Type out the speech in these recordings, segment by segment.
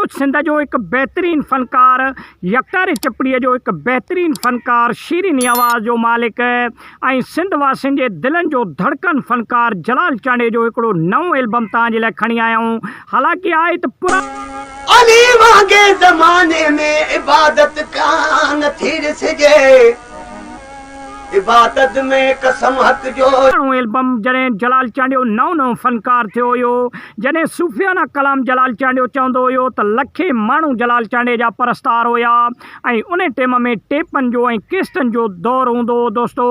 सिंध जो एक बेहतरीन फनकार, यकतार चपड़ीअ जो एक बेहतरीन फनकार, शीरीन आवाज़ जो मालिक ऐं सिंध वासियुनि जे दिलनि जो धड़कन फनकार जलाल चांडे जो हिकिड़ो नओं एल्बम तव्हांजे लाइ खणी आया आहियूं। हालांकि आहे त अली वांगे ज़माने में इबादत कान थी ॾिसजे, इबादत में कसम हक जो एल्बम जॾहिं जलाल चांडियो नओं फनकार थियो हुयो, जॾहिं सूफियाना कलाम जलाल चांडियो चवंदो हुयो त लखे माण्हू जलाल चांडे जा परस्तार हुया ऐं उन टाइम में टेपनि जो ऐं किस्तनि जो दौर हूंदो हो दोस्तो,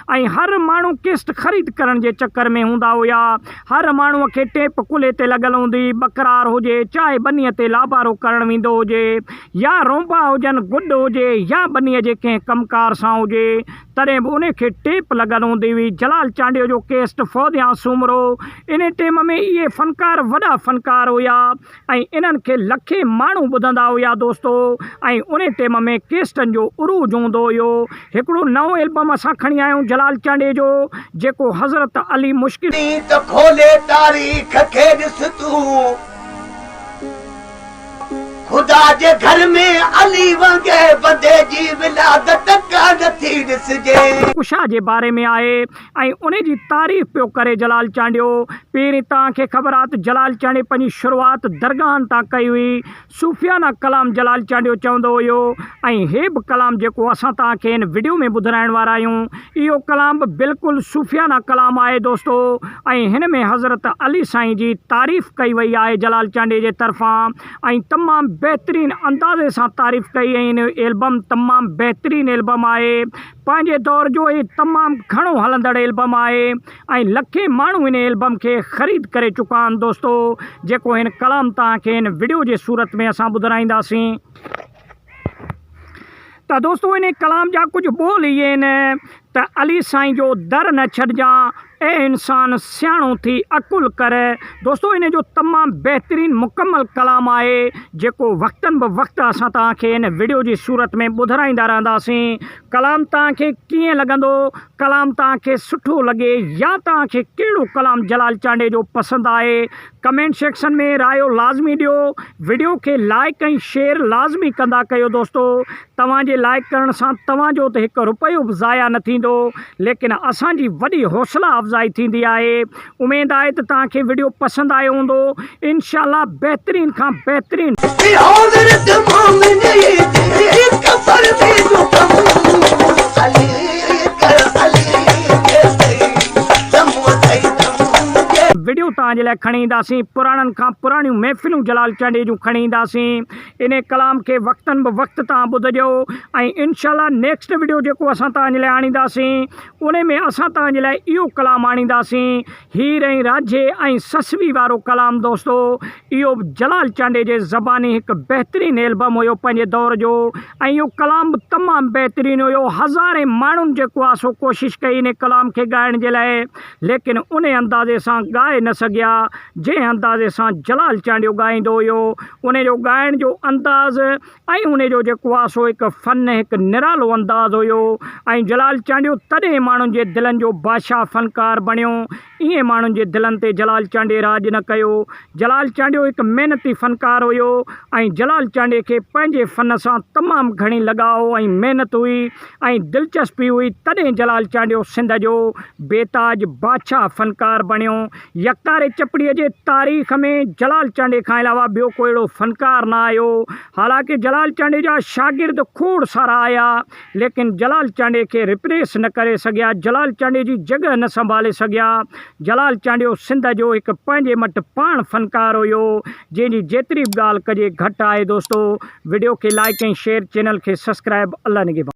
ऐं हर माण्हू किस्त ख़रीद करण जे चकर में हूंदा हुया। हर माण्हूअ खे टेप कुल्हे ते लॻल हूंदी, बकरार हुजे चाहे बनीअ ते लाबारो करणु वेंदो हुजे, या रोंबा हुजनि, गुॾ हुजे या बनीअ जे कंहिं कमकार सां हुजे, तॾहिं बि उन खे टेप लॻल हूंदी हुई। जलाल चांडियो जो केस्ट फौदिया सूमरो, इन टाइम में इहे फनकार वॾा फनकार हुया ऐं इन्हनि खे लखे माण्हू ॿुधंदा हुया दोस्तो, ऐं उन टाइम में केस्टनि जो उरूज हूंदो हुयो। हिकिड़ो नओं एल्बम असां खणी आया आहियूं जलाल चांडे जो, जेको हज़रत अली मुश्किल त खोले तारीख़ खे ॾिस तूं, खुदा जे घर में अली वांगे बंदे जी विलादत कान थी ॾिसजे। कुशा जे बारे में आहे ऐं उन जी तारीफ़ पियो करे जलाल चांडियो। पहिरीं तव्हांखे ख़बर आहे त जलाल चांडे पंहिंजी शुरूआत दरगाहनि तां कई हुई। सूफियाना कलाम जलाल चांडियो चवंदो हुयो ऐं हे बि कलाम जेको असां तव्हांखे हिन वीडियो में ॿुधाइण वारा आहियूं, इहो कलाम बि बिल्कुलु सूफियाना कलाम आहे दोस्तो, ऐं हिन में हज़रत अली साईं जी तारीफ़ कई वई आहे जलाल चांडे जे तरफ़ां, ऐं तमामु बहितरीन अंदाज़े सां तारीफ़ कई। ऐं हिन एल्बम तमामु बहितरीन एल्बम आहे, पंहिंजे दौर जो ही तमामु घणो हलंदड़ एल्बम आहे ऐं लखे माण्हू हिन एल्बम खे ख़रीद करे चुका आहिनि दोस्तो, जेको हिन कलाम तव्हांखे हिन वीडियो जे सूरत में असां ॿुधाईंदासीं। त दोस्तो इन कलाम जा कुझु ॿोल इहे आहिनि त अली साईं जो दर न छॾिजांइ, ए इंसान सियाणो थी अकुल कर। दोस्तो इन जो तमामु बहितरीन मुकमल कलाम आहे, जेको वक़्तनि ब वक़्तु असां तव्हांखे हिन वीडियो जी सूरत में ॿुधाईंदा रहंदासीं। कलाम तव्हांखे कीअं लॻंदो, कलाम तव्हांखे सुठो लॻे या तव्हांखे कहिड़ो कलाम जलाल चांडे जो पसंदि आहे, कमेंट सेक्शन में रायो लाज़मी ॾियो। वीडियो खे लाइक ऐं शेयर लाज़मी कंदा कयो दोस्तो। तव्हांजे लाइक करण सां तव्हांजो त हिकु रुपयो बि ज़ाया न थींदो, लेकिन असांजी वॾी हौसला अफ़ज़ाई थींदी आहे। उमेद आहे त तव्हांखे वीडियो पसंदि आयो हूंदो। इंशाअल्लाह बहितरीन खां बहितरीन वीडियो तव्हांजे लाइ खणी ईंदासीं, पुराणनि खां पुराणियूं महफ़िलूं जलाल चांडे जूं खणी ईंदासीं। इन कलाम खे वक़्तनि ब वक़्तु तव्हां ॿुधजो ऐं इंशाअल्लाह नेक्स्ट वीडियो जेको असां तव्हांजे लाइ आणींदासीं, उन में असां तव्हांजे लाइ इहो कलाम आणींदासीं, हीर ऐं राझे ऐं ससवी वारो कलाम दोस्तो। इहो जलाल चांडे जे ज़बानी हिकु बहितरीन एल्बम हुयो पंहिंजे दौर जो, ऐं इहो कलाम बि तमामु बहितरीन हुयो। हज़ारे माण्हुनि जेको आहे सो कोशिशि कई इन कलाम खे ॻाइण जे लाइ, लेकिन उन अंदाज़े सां ॻाए न सघिया जंहिं अंदाज़े सां जलाल चांडियो ॻाईंदो हुयो। उन जो ॻाइण जो अंदाज़ ऐं उन जो जेको आहे सो हिकु फ़न, हिकु निरालो अंदाज़ हुयो, ऐं जलाल चांडियो तॾहिं माण्हुनि जे दिलनि जो बादशाह फ़नकार बणियो। ईअं माण्हुनि जे दिलनि ते जलाल चांडे राज न कयो। जलाल चांडियो हिकु महिनती फ़नकार हुयो ऐं जलाल चांडे खे पंहिंजे फ़न सां तमामु घणी लॻाव ऐं महिनत हुई ऐं दिलचस्पी हुई, तॾहिं जलाल चांडियो सिंध जो बेताज बादशाह फ़नकार बणियो। यकतार चपड़ीअ जे तारीख़ में जलाल चांडे खां अलावा ॿियो को अहिड़ो फ़नकार न आयो। हालांकि जलाल चांडे जा शागिर्द खोड़ सारा आया, लेकिन जलाल चांडे खे रिप्लेस न करे सघिया, जलाल चांडे जी जॻह न संभाले सघिया। जलाल चांडियो सिंध जो हिकु पंहिंजे मट पाण फ़नकार हुयो, जंहिंजी जेतिरी बि ॻाल्हि कजे घटि आहे दोस्तो। वीडियो खे लाइक ऐं शेयर, चैनल खे सब्सक्राइब। अल्लाह निगहबान।